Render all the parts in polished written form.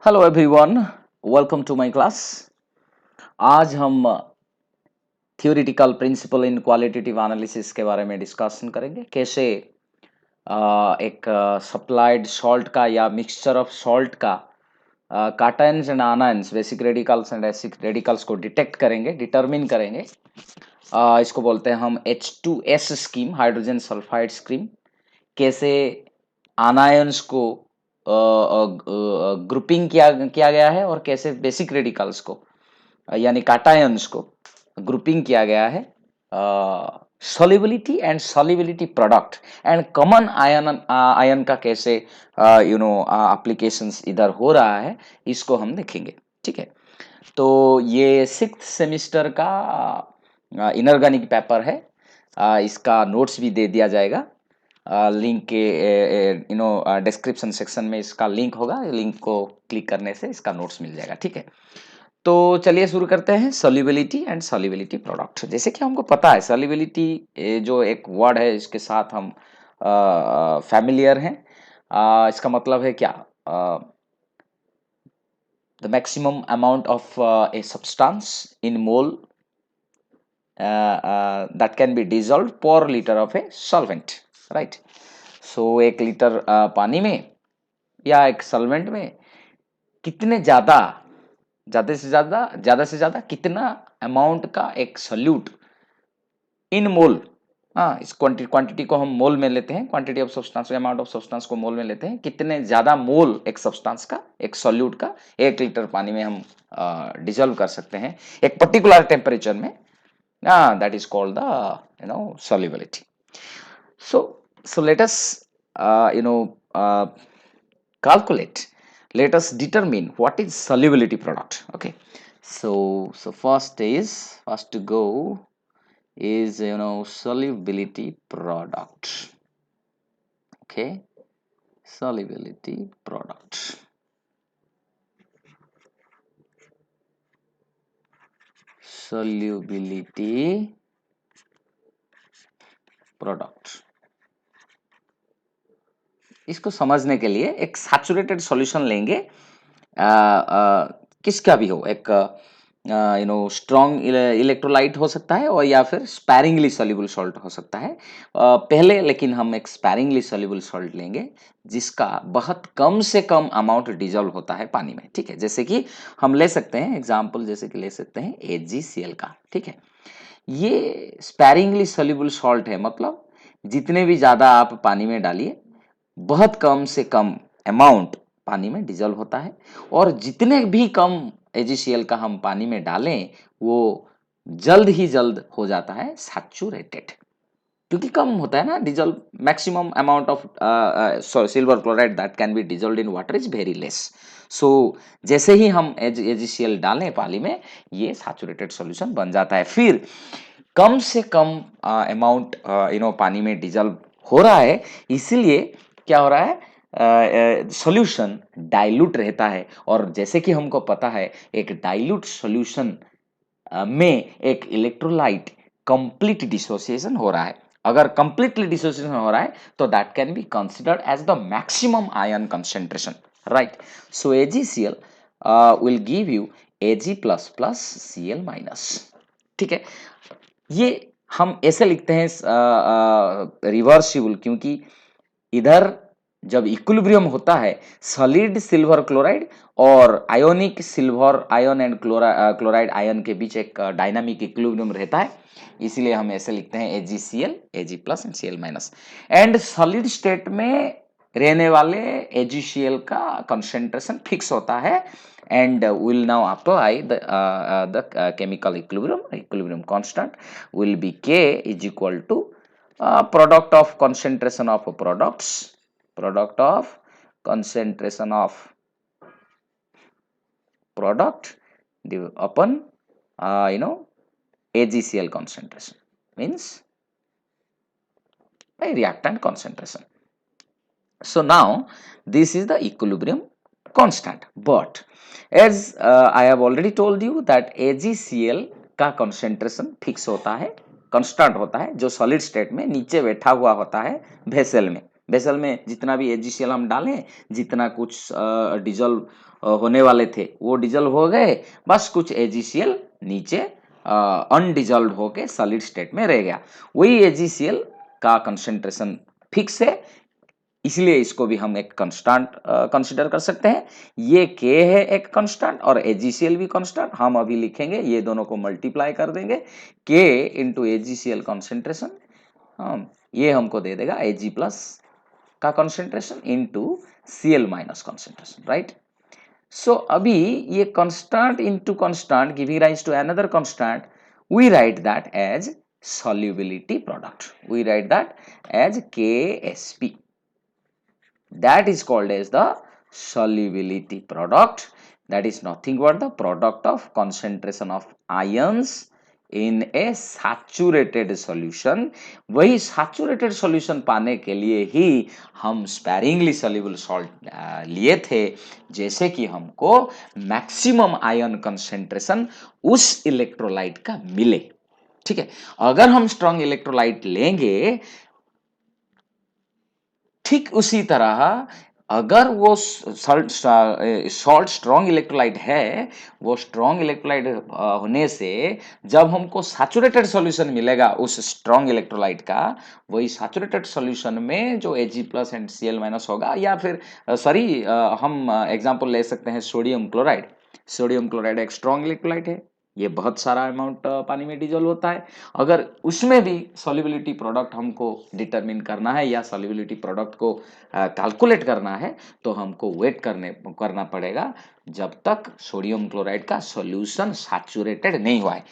Hello everyone, welcome to my class. आज हम theoretical principle in qualitative analysis के बारे में डिस्कशन करेंगे। कैसे एक सप्लाइड सॉल्ट का या मिक्सचर ऑफ सॉल्ट का cations and anions, basic radicals and acid radicals को डिटेक्ट करेंगे, डिटरमिन करेंगे। इसको बोलते हैं हम H2S scheme, hydrogen sulphide scheme. कैसे आनायंस को ग्रुपिंग किया गया है और कैसे बेसिक रेडिकल्स को यानी काटायंस को ग्रुपिंग किया गया है। Solubility and solubility product and common ion का कैसे एप्लीकेशंस इधर हो रहा है, इसको हम देखेंगे। ठीक है, तो ये 6th सेमिस्टर का इनऑर्गेनिक पेपर है। इसका नोट्स भी दे दिया जाएगा। लिंक के डिस्क्रिप्शन सेक्शन में इसका लिंक होगा। लिंक को क्लिक करने से इसका नोट्स मिल जाएगा। ठीक है, तो चलिए शुरू करते हैं। Solubility and solubility product. जैसे कि हमको पता है सॉल्युबिलिटी जो एक वर्ड है, इसके साथ हम फैमिलियर हैं। इसका मतलब है क्या? The maximum amount of a substance in mole that can be dissolved per liter of a solvent, right? So 1 litre पानी में या एक सॉल्वेंट में कितने ज्यादा से ज्यादा कितना अमाउंट का एक सोल्यूट इन मोल। हाँ, इस क्वांटिटी को हम मोल में लेते हैं। Quantity of substance, amount of substance को मोल में लेते हैं। कितने ज्यादा मोल एक सब्सटेंस का, एक सोल्यूट का 1 लीटर पानी में हम डिजोल्व कर सकते हैं एक पर्टिकुलर टेम्परेचर में। That is called the solubility. So let us calculate. Let us determine what is solubility product. Okay, so first to go is solubility product. Okay, solubility product. Solubility product. इसको समझने के लिए एक saturated solution लेंगे। किसका भी हो, एक स्ट्रॉन्ग इलेक्ट्रोलाइट हो सकता है और या फिर स्पैरिंगली सॉल्युबल सॉल्ट हो सकता है। पहले लेकिन हम एक स्पैरिंगली सॉल्युबल सॉल्ट लेंगे जिसका बहुत कम से कम अमाउंट डिजोल्व होता है पानी में। ठीक है, जैसे कि हम ले सकते हैं एग्जांपल, जैसे कि ले सकते हैं AgCl का। ठीक है, ये स्पैरिंगली सॉल्युबल सॉल्ट है, मतलब जितने भी ज्यादा आप पानी में डालिए बहुत कम से कम अमाउंट पानी में डिजोल्व होता है, और जितने भी कम AgCl का हम पानी में डालें वो जल्द ही जल्द हो जाता है सैचुरेटेड, क्योंकि कम होता है ना dissolve. Maximum amount of silver chloride that can be dissolved in water is very less. So जैसे ही हम AgCl डालें पानी में, ये सैचुरेटेड सॉल्यूशन बन जाता है। फिर कम से कम अमाउंट पानी में डिजोल्व हो रहा है, इसीलिए क्या हो रहा है, सॉल्यूशन डाइल्यूट रहता है। और जैसे कि हमको पता है एक डाइल्यूट सॉल्यूशन में एक इलेक्ट्रोलाइट कंप्लीट डिसोसिएशन हो रहा है। अगर कंप्लीटली डिसोसिएशन हो रहा है तो that can be considered as the maximum ion concentration, right? So AgCl will give you Ag plus plus Cl minus. ठीक है, ये हम ऐसे लिखते हैं रिवर्सिबल, क्योंकि इधर जब इक्विलिब्रियम होता है सॉलिड सिल्वर क्लोराइड और ionic silver ion and chloride ion के बीच एक डायनामिक इक्विलिब्रियम रहता है, इसीलिए हम ऐसे लिखते हैं AgCl, Ag plus and Cl minus. And solid state में रहने वाले AgCl का कंसेंट्रेशन फिक्स होता है, and we'll now apply the chemical equilibrium constant will be K is equal to product of concentration of product upon AgCl concentration, means by reactant concentration. So now this is the equilibrium constant, but as I have already told you that AgCl का concentration fix होता है, constant होता है, जो solid state में नीचे बैठा हुआ होता है वेसल में। वेसल में जितना भी HgCl हम डालें, जितना कुछ डिजोल्व होने वाले थे वो डिजोल्व हो गए, बस कुछ HgCl नीचे अनडिजोल्व होके सॉलिड स्टेट में रह गया। वही HgCl का कंसेंट्रेशन फिक्स है, इसलिए इसको भी हम एक कांस्टेंट कंसीडर कर सकते हैं। ये K है एक कांस्टेंट और HgCl भी कांस्टेंट। हम अभी लिखेंगे, ये दोनों को मल्टीप्लाई कर देंगे, K इंटू HgCl कॉन्सेंट्रेशन, ये हमको दे देगा Ag प्लस का concentration into Cl minus concentration, right. So अभी ये constant into constant giving rise to another constant, we write that as solubility product. We write that as Ksp. That is called as the solubility product. That is nothing but the product of concentration of ions in a saturated solution. वही saturated solution पाने के लिए ही हम sparingly soluble salt लिए थे, जैसे कि हमको maximum ion concentration उस इलेक्ट्रोलाइट का मिले। ठीक है, अगर हम स्ट्रॉन्ग इलेक्ट्रोलाइट लेंगे, ठीक उसी तरह अगर वो सॉल्ट स्ट्रॉन्ग इलेक्ट्रोलाइट है, वो स्ट्रॉन्ग इलेक्ट्रोलाइट होने से जब हमको सैचुरेटेड सॉल्यूशन मिलेगा उस स्ट्रॉन्ग इलेक्ट्रोलाइट का, वही सैचुरेटेड सॉल्यूशन में जो Ag plus and Cl minus होगा, या फिर सॉरी हम एग्जांपल ले सकते हैं सोडियम क्लोराइड। सोडियम क्लोराइड एक स्ट्रॉन्ग इलेक्ट्रोलाइट है, ये बहुत सारा अमाउंट पानी में डिजोल्व होता है। अगर उसमें भी सॉल्युबिलिटी प्रोडक्ट हमको डिटरमिन करना है या सॉल्युबिलिटी प्रोडक्ट को कैलकुलेट करना है, तो हमको वेट करना पड़ेगा जब तक सोडियम क्लोराइड का सॉल्यूशन सैचुरेटेड नहीं हुआ है।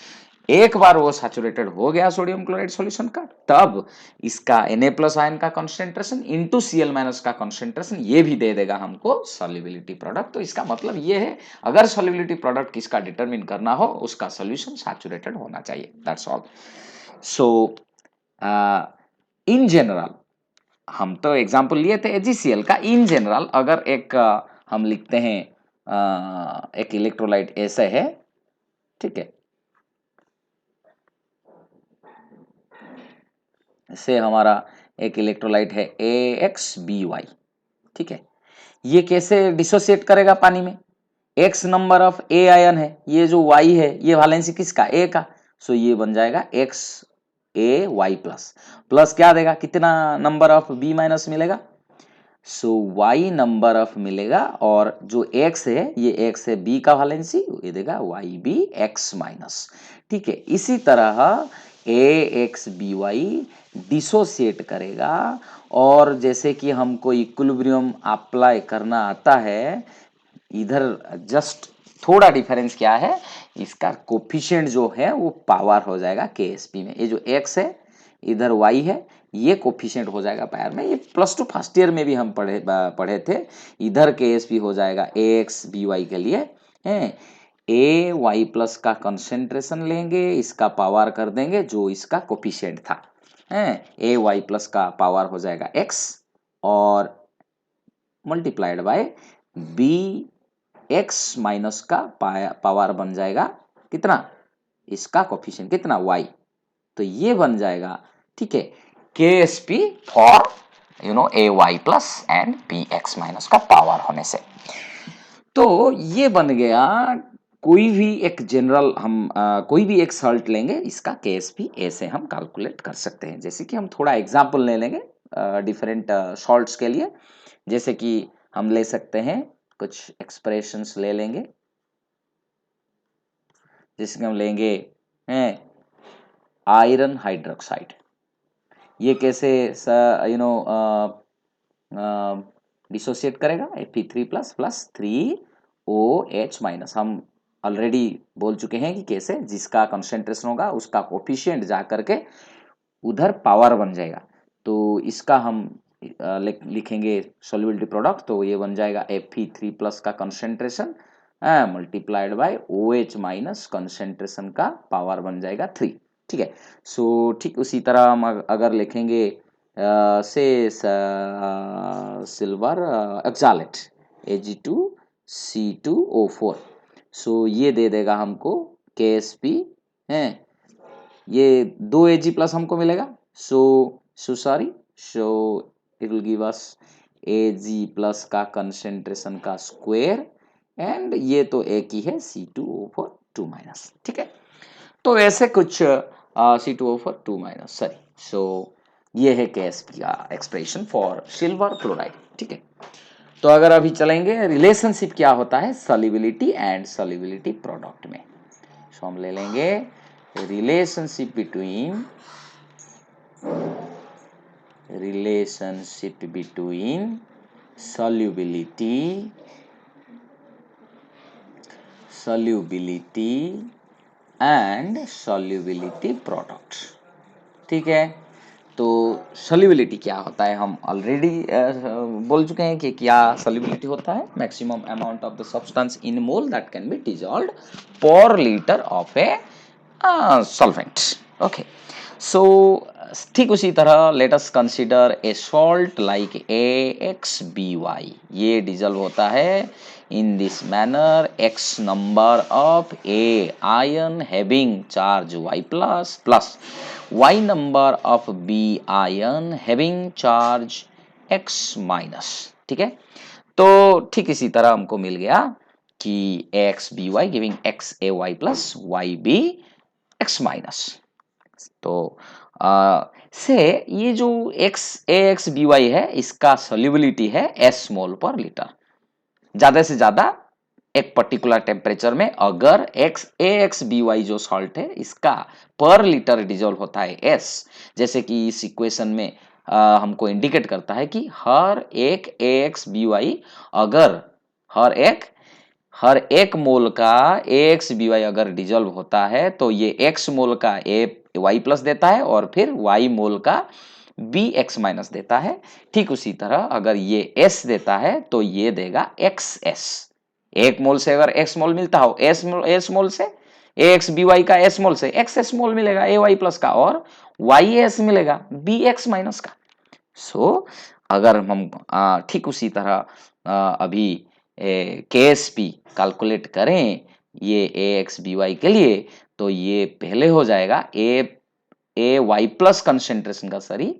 एक बार वो सैचुरेटेड हो गया सोडियम क्लोराइड सॉल्यूशन का, तब इसका Na प्लस आयन का कॉन्सेंट्रेशन इंटू Cl माइनस का कॉन्सेंट्रेशन ये भी दे देगा हमको सॉल्युबिलिटी प्रोडक्ट। तो इसका मतलब ये है, अगर सॉल्युबिलिटी प्रोडक्ट किसका डिटरमिन करना हो, उसका सॉल्यूशन सैचुरेटेड होना चाहिए, that's all. So in general, हम तो एग्जांपल लिए थे HgCl का, इन जनरल अगर एक हम लिखते हैं एक इलेक्ट्रोलाइट ऐसे है, ठीक है, से हमारा एक इलेक्ट्रोलाइट है AXBY, ठीक है, ये कैसे डिसोसिएट करेगा पानी में? X number of A ion है, ये जो Y है ये वैलेंसी किसका? A का। सो ये बन जाएगा XAY प्लस, प्लस क्या देगा, कितना नंबर ऑफ B माइनस मिलेगा? सो Y नंबर ऑफ मिलेगा, और जो X है ये X है B का वैलेंसी, ये देगा YBX माइनस। ठीक है, इसी तरह AXBY डिसोसिएट करेगा, और जैसे कि हमको इक्विलिब्रियम अप्लाई करना आता है, इधर जस्ट थोड़ा डिफरेंस क्या है, इसका कोफिशिएंट जो है वो पावर हो जाएगा KSP में। ये जो X है इधर Y है, ये कोफिशिएंट हो जाएगा पावर में। ये +2 फर्स्ट ईयर में भी हम पढ़े थे। इधर KSP हो जाएगा AXBY के लिए है, AY प्लस का कंसेंट्रेशन लेंगे, इसका पावर कर देंगे जो इसका कोफिशिएंट था है, AY प्लस का पावर हो जाएगा X, और मल्टीप्लाइड बाय BX माइनस का पावर बन जाएगा कितना, इसका कोफिशिएंट कितना, Y। तो ये बन जाएगा, ठीक है, KSP for AY plus and BX minus का पावर होने से। तो ये बन गया, कोई भी एक जनरल हम कोई भी एक सॉल्ट लेंगे, इसका KSP ऐसे हम कैलकुलेट कर सकते हैं। जैसे कि हम थोड़ा एग्जांपल ले लेंगे डिफरेंट सॉल्ट्स के लिए, जैसे कि हम ले सकते हैं कुछ एक्सप्रेशंस ले लेंगे, जिसमें हम लेंगे हैं आयरन हाइड्रोक्साइड। ये कैसे डिसोसिएट करेगा, Fe3 plus plus 3OH minus. हम ऑलरेडी बोल चुके हैं कि कैसे, जिसका कंसेंट्रेशन होगा उसका कोफिशिएंट जा करके उधर पावर बन जाएगा। तो इसका हम लिखेंगे सॉल्युबिलिटी प्रोडक्ट, तो ये बन जाएगा Fe3 प्लस का concentration multiplied by OH minus concentration का पावर बन जाएगा 3। ठीक है, सो ठीक उसी तरह हम अगर लिखेंगे से सिल्वर ऑक्सैलेट Ag2C2O4, सो ये दे देगा हमको KSP है, ये 2 Ag प्लस हमको मिलेगा, so sorry, so it will give us Ag plus का कंसेंट्रेशन का स्क्वायर एंड ये तो एक ही है C2O4 माइनस, ठीक है। तो ऐसे कुछ C2O4 माइनस, सॉरी, सो ये है KSP का एक्सप्रेशन फॉर सिल्वर क्लोराइड, ठीक है। तो अगर अभी चलेंगे रिलेशनशिप क्या होता है सॉल्युबिलिटी एंड सॉल्युबिलिटी प्रोडक्ट में, तो हम ले लेंगे relationship between solubility and solubility product, ठीक है। तो solubility क्या होता है हम ऑलरेडी बोल चुके हैं कि क्या solubility होता है, maximum amount of the substance in mole that can be dissolved per litre of a solvent, okay. So ठीक उसी तरह let us consider a salt like AXBY, ये डिजल्व होता है in this manner x number of A ion having charge Y plus plus y number of B ion having charge X minus, ठीक है। तो ठीक इसी तरह हमको मिल गया कि AXBY giving XAY plus YB X minus. तो से ये जो AXBY है इसका सोल्यूबिलिटी है S मोल पर लीटर। ज्यादा से ज्यादा एक पर्टिकुलर टेम्परेचर में अगर AXBY जो सॉल्ट है इसका पर लीटर डिजोल्व होता है S, जैसे कि इस इक्वेशन में हमको इंडिकेट करता है कि हर एक AXBY अगर हर एक मोल का AXBY अगर डिजोल्व होता है तो ये X मोल का Y प्लस देता है और फिर Y मोल का BX माइनस देता है। ठीक उसी तरह अगर ये S देता है तो ये देगा XS। एक मोल से अगर X मोल मिलता हो S मोल से AXBY का S मोल से XS मोल मिलेगा AY प्लस का और YS मिलेगा BX माइनस का। सो अगर हम ठीक उसी तरह अभी KSP कैलकुलेट करें ये AXBY के लिए तो ये पहले हो जाएगा AY प्लस कंसेंट्रेशन का, सॉरी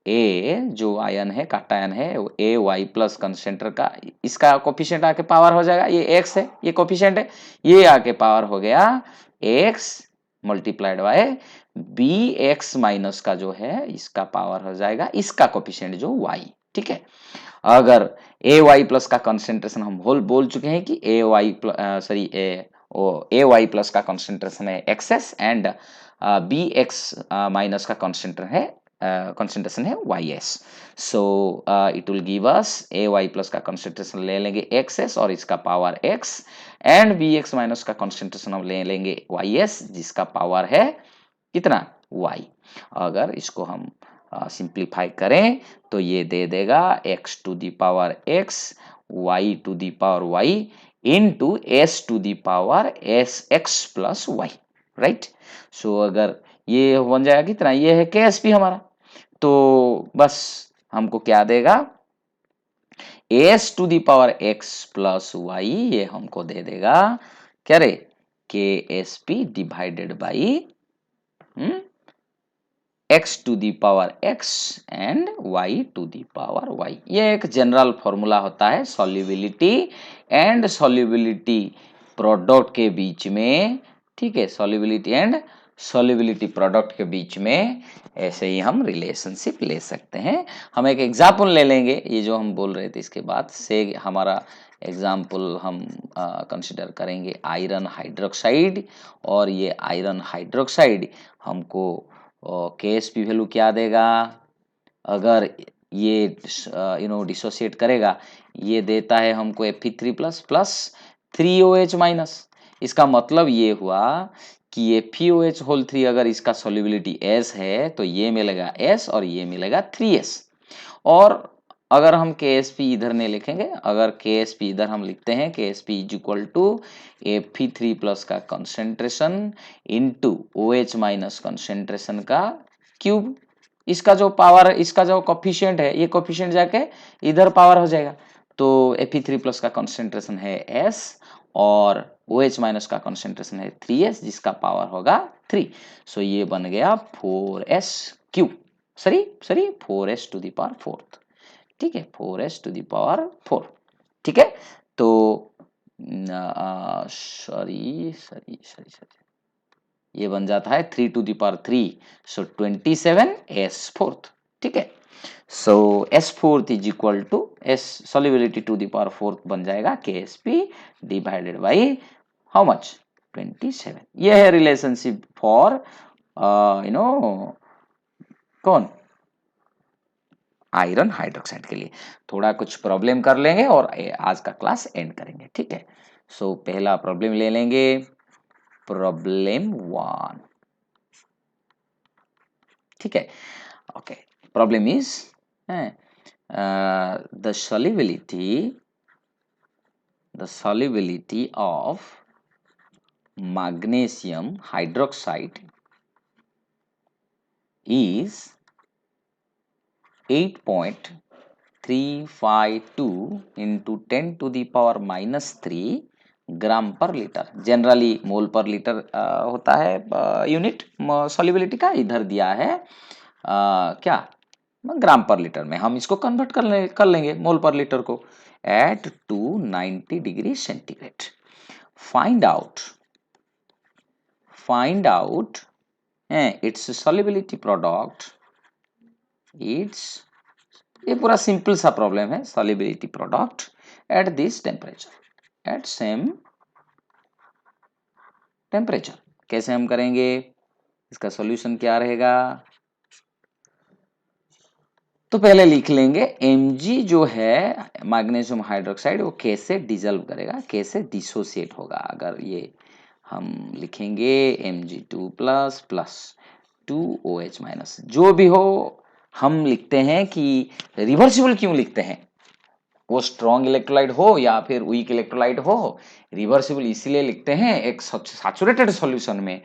A जो आयन है काटायन है AY प्लस कंसेंट्रेटर का इसका कोफिशिएंट आके पावर हो जाएगा, ये X है ये कोफिशिएंट है, ये आके पावर हो गया X multiplied by BX minus का जो है इसका पावर हो जाएगा इसका कोफिशिएंट जो Y, ठीक है। अगर AY प्लस का कंसेंट्रेशन हम बोल चुके हैं कि AY प्लस का कंसेंट्रेशन है XS एंड BX माइनस का कंसेंट्रेशन है YS। So it will give us AY plus का कंसेंट्रेशन ले लेंगे XS और इसका power X and BX minus का कंसेंट्रेशन हम ले लेंगे YS जिसका पावर है कितना Y। अगर इसको हम सिंप्लीफाई करें तो ये दे देगा x to the power x y to the power y इनटू s to the power s x plus y, right. So अगर ये बन जाएगा कितना, ये है KSP हमारा, तो बस हमको क्या देगा s to the power x plus y, ये हमको दे देगा क्या रे KSP divided by x to the power x and y to the power y। ये एक जनरल फॉर्मूला होता है सॉल्युबिलिटी एंड सॉल्युबिलिटी प्रोडक्ट के बीच में, ठीक है। सॉल्युबिलिटी एंड सॉल्युबिलिटी प्रोडक्ट के बीच में ऐसे ही हम रिलेशनशिप ले सकते हैं। हम एक एग्जाम्पल ले लेंगे, ये जो हम बोल रहे थे इसके बाद से हमारा एग्जाम्पल हम कंसिडर करेंगे आयरन हाइड्रोक्साइड, और ये आयरन हाइड्रोक्साइड हमको KSP वैल्यू क्या देगा, अगर ये डिसोसिएट करेगा ये देता है हमको Fe3 plus plus 3OH minus. इसका मतलब ये हुआ कि ये FeOH होल 3 अगर इसका सॉल्युबिलिटी S है तो ये मिलेगा S और ये मिलेगा 3S। और अगर हम KSP इधर नहीं लिखेंगे, अगर KSP इधर हम लिखते हैं KSP is equal to Fe3 plus का concentration into OH minus concentration का क्यूब, इसका जो पावर इसका जो कोफिशिएंट है ये कोफिशिएंट जाके इधर पावर हो जाएगा। तो Fe3 प्लस का कंसेंट्रेशन है S और OH माइनस का कंसेंट्रेशन है 3S जिसका पावर होगा 3। सो ये बन गया 4S क्यूब। सॉरी 4s⁴, ठीक है, 4s⁴, ठीक है। तो सॉरी ये बन जाता है 3⁴, सो 27s⁴, ठीक है। So s⁴ is equal to s solubility to the power 4 बन जाएगा Ksp divided by how much 27। ये है रिलेशनशिप फॉर यू नो कौन आयरन हाइड्रोक्साइड के लिए। थोड़ा कुछ प्रॉब्लम कर लेंगे और आज का क्लास एंड करेंगे, ठीक है। सो पहला प्रॉब्लम ले लेंगे, प्रॉब्लम 1, ठीक है। Okay, problem is the solubility of magnesium hydroxide is 8.352 into 10 to the power -3 gram per litre. Generally mole per litre होता है यूनिट सॉल्युबिलिटी का, इधर दिया है क्या ग्राम पर लीटर में। हम इसको कन्वर्ट कर लेंगे मोल पर लीटर को at 290 degree centigrade. Find out its solubility product. ये पूरा सिंपल सा प्रॉब्लम है, solubility product at this temperature, at same temperature. कैसे हम करेंगे, इसका सॉल्यूशन क्या रहेगा, तो पहले लिख लेंगे Mg जो है मैग्नीशियम हाइड्रोक्साइड वो कैसे डिजल्व करेगा, कैसे डिसोसिएट होगा। अगर ये हम लिखेंगे Mg2 plus plus 2OH minus, जो भी हो हम लिखते हैं कि रिवर्सिबल क्यों लिखते हैं, वो स्ट्रॉन्ग इलेक्ट्रोलाइट हो या फिर वीक इलेक्ट्रोलाइट हो, रिवर्सिबल इसीलिए लिखते हैं। एक सैचुरेटेड सॉल्यूशन में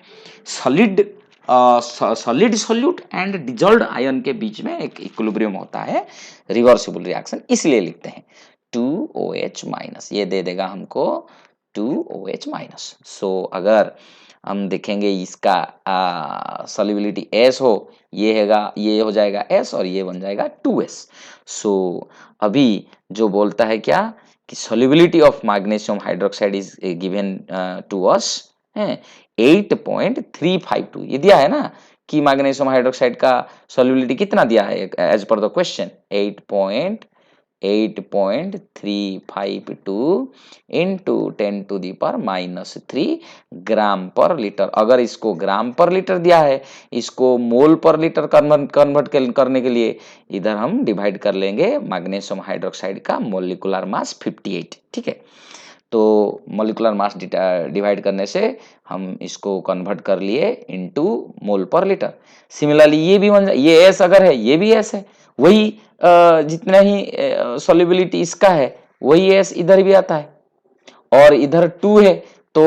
solid solute and dissolved ion के बीच में एक इक्विलिब्रियम होता है, रिवर्सिबल रिएक्शन, इसलिए लिखते हैं 2OH माइनस। ये दे देगा हमको 2OH माइनस। सो अगर हम देखेंगे इसका सॉल्युबिलिटी S हो, ये हो जाएगा S और ये बन जाएगा 2S। सो अभी जो बोलता है क्या कि solubility of magnesium hydroxide is given to us है 8.352। ये दिया है ना कि मैग्नीशियम हाइड्रोक्साइड का solubility कितना दिया है as per the question 8.352 into 10 to the power -3 gram per litre. अगर इसको ग्राम पर लीटर दिया है, इसको मोल पर लीटर कन्वर्ट करने के लिए इधर हम डिवाइड कर लेंगे मैग्नीशियम हाइड्रोक्साइड का मोलिकुलर मास 58, ठीक है। तो मोलिकुलर मास डिवाइड करने से हम इसको कन्वर्ट कर लिए इनटू मोल पर लीटर। सिमिलरली ये भी ये एस अगर है, ये भी एस है, वही जितना ही सॉल्युबिलिटी इसका है वही एस इधर भी आता है, और इधर 2 है तो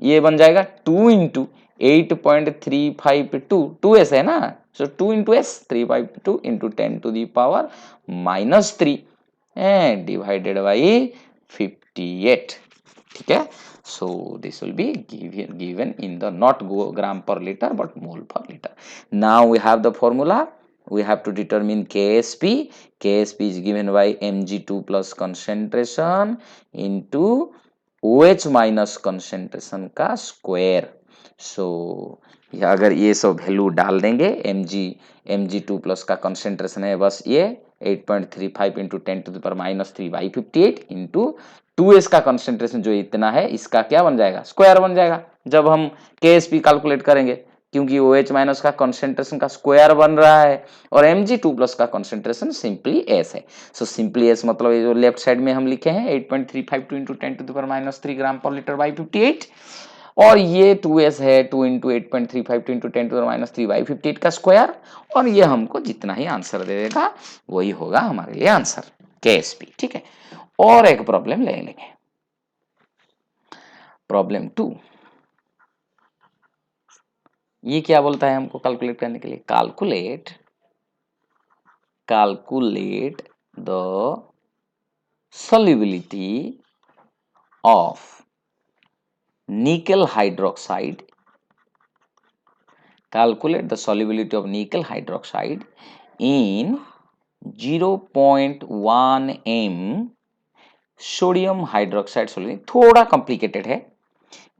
ये बन जाएगा 2 इंटू 8.352, 2s है ना, so 2 into s 352 into 10 to the power -3 divided by 58, ठीक है। So this will be given in the not gram per litre but mole per litre. Now we have the formula, we have to determine Ksp. Ksp is given by Mg2 plus concentration into OH minus concentration का square. सो अगर ये सब value डाल देंगे, Mg2 plus का concentration है बस ये 8.35 into 10 to the power -3/58 into 2s का कंसेंट्रेशन जो इतना है, इसका क्या बन जाएगा, स्क्वायर बन जाएगा जब हम Ksp कैलकुलेट करेंगे, क्योंकि OH माइनस का कंसेंट्रेशन का स्क्वायर बन रहा है और Mg2 प्लस का कंसेंट्रेशन सिंपली S है। सो सिंपली S मतलब ये जो लेफ्ट साइड में हम लिखे हैं 8.352 into 10 to the power -3 gram per litre by 58, और ये 2S है 2 into 8.352 into 10 to the power -3/58 का स्क्वायर, और ये हमको जितना ही आंसर दे देगा वही होगा हमारे लिए आंसर Ksp, ठीक है। और एक प्रॉब्लम ले लेंगे, प्रॉब्लम 2। ये क्या बोलता है हमको कैलकुलेट करने के लिए, calculate the solubility of nickel hydroxide in 0.1 m sodium hydroxide solution, थोड़ा कॉम्प्लिकेटेड है।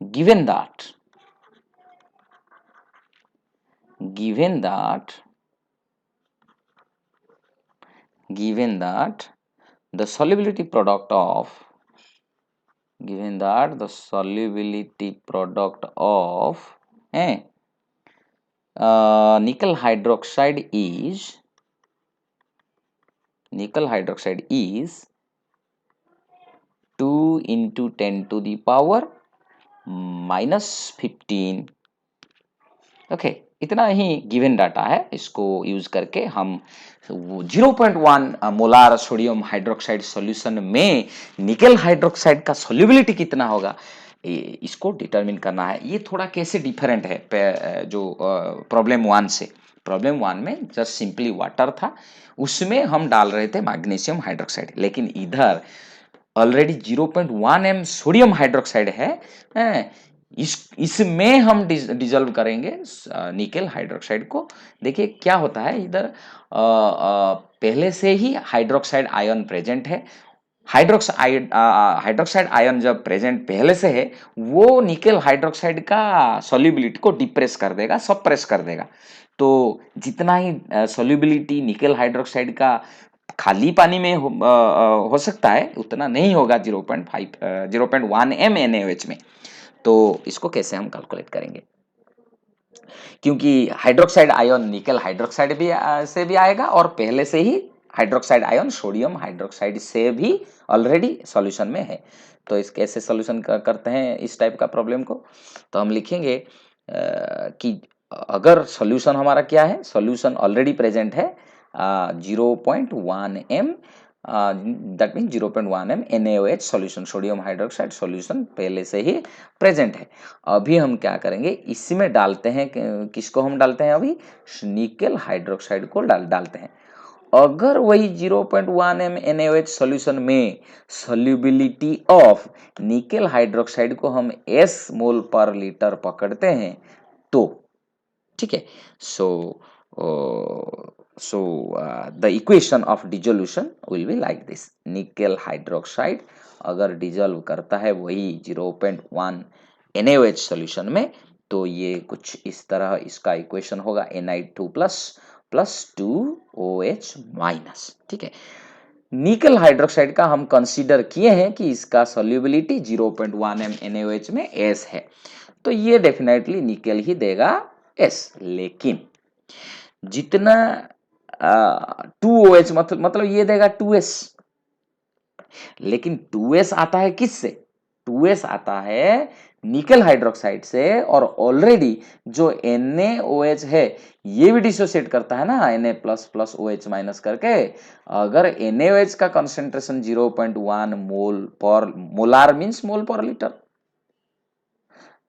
Given that given that given that the solubility product of given that the solubility product of nickel hydroxide is 2 into 10 to the power minus 15। Okay, इतना ही given data है। इसको use करके हम 0.1 molar sodium hydroxide solution में nickel hydroxide का solubility कितना होगा इसको डिटरमिन करना है। ये थोड़ा कैसे डिफरेंट है जो प्रॉब्लम 1 से। प्रॉब्लम 1 में जस्ट सिंपली वाटर था, उसमें हम डाल रहे थे मैग्नीशियम हाइड्रोक्साइड, लेकिन इधर ऑलरेडी 0.1 m सोडियम हाइड्रोक्साइड है। इसमें हम डिजोल्व करेंगे निकेल हाइड्रोक्साइड को। देखिए क्या होता है, इधर पहले से ही हाइड्रोक्साइड आयन प्रेजेंट है। हाइड्रोक्साइड आयन जब प्रेजेंट पहले से है, वो निकेल हाइड्रोक्साइड का सॉल्युबिलिटी को डिप्रेस कर देगा, सप्रेस कर देगा। तो जितना ही सॉल्युबिलिटी निकेल हाइड्रोक्साइड का खाली पानी में हो सकता है, उतना नहीं होगा 0.1 m NaOH में। तो इसको कैसे हम कैलकुलेट करेंगे, क्योंकि हाइड्रोक्साइड आयन निकेल हाइड्रोक्साइड भी से भी आएगा, और पहले से ही हाइड्रोक्साइड आयन सोडियम हाइड्रोक्साइड से भी ऑलरेडी सॉल्यूशन में है। तो इस कैसे सॉल्यूशन करते हैं इस टाइप का प्रॉब्लम को, तो हम लिखेंगे कि अगर सॉल्यूशन हमारा क्या है, सॉल्यूशन ऑलरेडी प्रेजेंट है 0.1 m, that mean 0.1 m NaOH solution, sodium hydroxide solution पहले से ही प्रेजेंट है। अभी हम क्या करेंगे, इसी में डालते हैं, किसको हम डालते हैं अभी, निकेल हाइड्रोक्साइड को डालते हैं। अगर वही 0.1 m NaOH सॉल्यूशन में सॉल्युबिलिटी ऑफ निकेल हाइड्रोक्साइड को हम S मोल पर लीटर पकड़ते हैं, तो ठीक है। The equation of dissolution will be like this. Nickel hydroxide अगर डिजोल्व करता है वही 0.1 NaOH सॉल्यूशन में, तो ये कुछ इस तरह इसका इक्वेशन होगा Na2 प्लस 2OH माइनस। ठीक है, निकेल हाइड्रोक्साइड का हम कंसीडर किए हैं कि इसका सॉल्युबिलिटी 0.1 m NaOH में S है, तो ये डेफिनेटली निकेल ही देगा S। लेकिन जितना 2OH मतलब ये देगा 2S, लेकिन 2S आता है किससे, 2S आता है निकेल हाइड्रोक्साइड से, और ऑलरेडी जो NaOH है ये भी डिसोसिएट करता है ना Na plus plus OH minus करके। अगर NaOH का concentration 0.1 molar means mole per litre,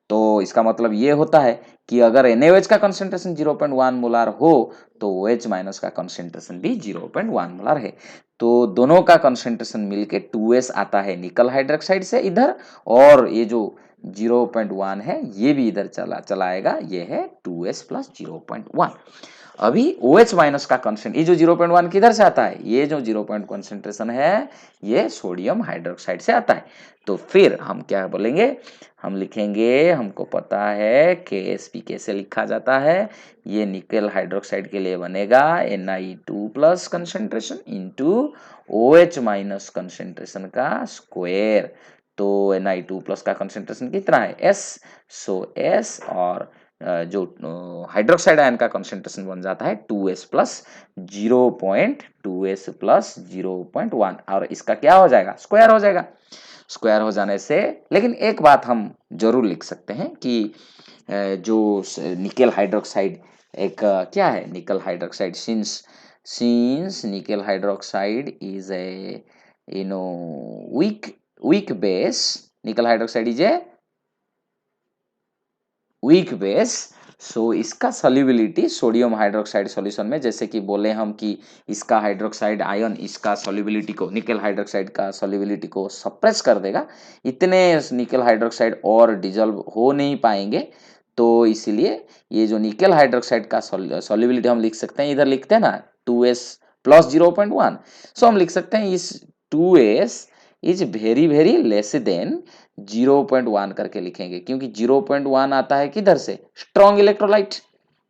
तो इसका मतलब ये होता है कि अगर NaOH का कंसेंट्रेशन 0.1 मोलार हो तो OH माइनस का कंसेंट्रेशन भी 0.1 मोलार है। तो दोनों का कंसेंट्रेशन मिलके 2S आता है निकल हाइड्रोक्साइड से इधर, और ये जो 0.1 है ये भी इधर चला आएगा, ये है 2S प्लस 0.1। अभी OH माइनस का कंसेंट, ये जो 0.1 किधर से आता है, ये जो 0.1 कंसेंट्रेशन है ये सोडियम हाइड्रोक्साइड से आता है। तो फिर हम क्या बोलेंगे, हम लिखेंगे, हमको पता है KSP कैसे लिखा जाता है, ये निकेल हाइड्रोक्साइड के लिए बनेगा Na2 plus concentration into OH minus concentration का स्क्वायर। तो Na2 प्लस का कंसेंट्रेशन कितना है S, सो S, और जो हाइड्रोक्साइड आयन का कंसेंट्रेशन बन जाता है 2S प्लस 0.2S प्लस 0.1, और इसका क्या हो जाएगा, स्क्वायर हो जाएगा। स्क्वायर हो जाने से, लेकिन एक बात हम जरूर लिख सकते हैं कि जो निकेल हाइड्रोक्साइड एक क्या है, nickel hydroxide since nickel hydroxide is a weak base, nickel hydroxide is a weak base, so इसका सॉल्युबिलिटी सोडियम हाइड्रोक्साइड सॉल्यूशन में, जैसे कि बोले हम कि इसका हाइड्रोक्साइड आयन इसका सॉल्युबिलिटी को, निकेल हाइड्रोक्साइड का सॉल्युबिलिटी को सप्रेस कर देगा, इतने निकेल हाइड्रोक्साइड और डिजोल्व हो नहीं पाएंगे। तो इसीलिए ये जो निकेल हाइड्रोक्साइड का सॉल्युबिलिटी हम लिख सकते हैं, इधर लिखते हैं ना 2s प्लस 0.1। सो हम लिख सकते हैं इस 2s is very very less than 0.1 करके लिखेंगे, क्योंकि 0.1 आता है किधर से, स्ट्रॉन्ग इलेक्ट्रोलाइट,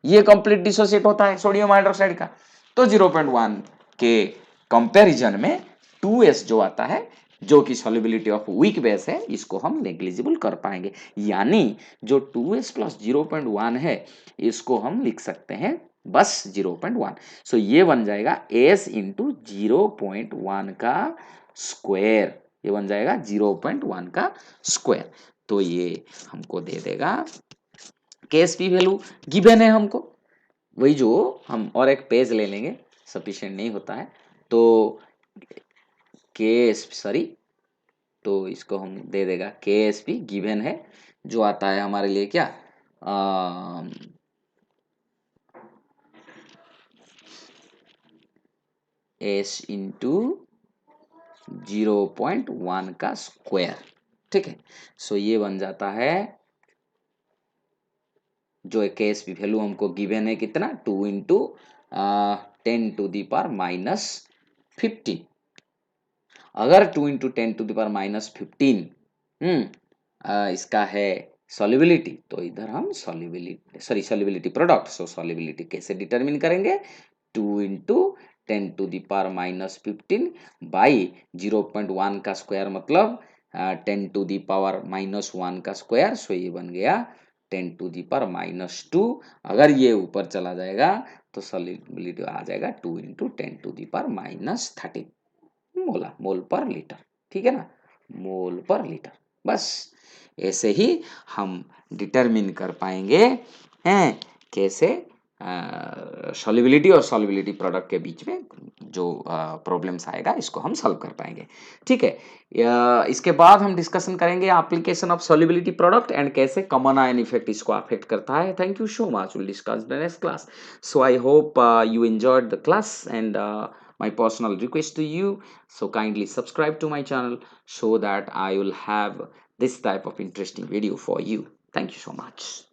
ये कंप्लीट डिसोसिएट होता है सोडियम हाइड्रोक्साइड का। तो 0.1 के कंपैरिजन में 2s जो आता है, जो कि सॉल्युबिलिटी ऑफ वीक बेस है, इसको हम नेग्लिजिबल कर पाएंगे। यानी जो 2s प्लस 0.1 है इसको हम लिख सकते हैं बस 0.1। सो ये बन जाएगा s इंटू 0.1 का स्क्वायर, ये बन जाएगा 0.1 का स्क्वायर। तो ये हमको दे देगा KSP वैल्यू गिवन है हमको, वही जो हम और एक पेज ले लेंगे, सफिशिएंट नहीं होता है तो सॉरी, तो इसको हम दे देगा KSP गिवन है, जो आता है हमारे लिए क्या, s इंटू 0.1 का स्क्वायर। ठीक है, सो ये बन जाता है, जो KSP वैल्यू हमको गिवन है कितना, 2 into 10 to the power minus 15। अगर 2 into 10 to the power minus 15 इसका है सॉल्युबिलिटी, तो इधर हम सॉल्युबिलिटी प्रोडक्ट, सो सॉल्युबिलिटी कैसे डिटरमिन करेंगे, 2 into 10 to the power minus 15 by 0.1 का स्क्वायर, मतलब 10 टू दी पावर माइनस 1 का स्क्वायर। सो ये बन गया 10 टू दी पावर माइनस 2। अगर ये ऊपर चला जाएगा तो सॉल्युबिलिटी आ जाएगा 2 into 10 to the power minus 13 mole per litre. ठीक है ना, मोल पर लीटर। बस ऐसे ही हम डिटरमिन कर पाएंगे हैं कैसे सॉल्युबिलिटी और सॉल्युबिलिटी प्रोडक्ट के बीच में जो प्रॉब्लम्स आएगा इसको हम सॉल्व कर पाएंगे। ठीक है, इसके बाद हम डिस्कशन करेंगे application of solubility product and कैसे कॉमन आयन इफेक्ट इसको अफेक्ट करता है। Thank you so much, will discuss the next class. So I hope you enjoyed the class, and my personal request to you, so kindly subscribe to my channel so that I will have this type of interesting video for you. Thank you so much.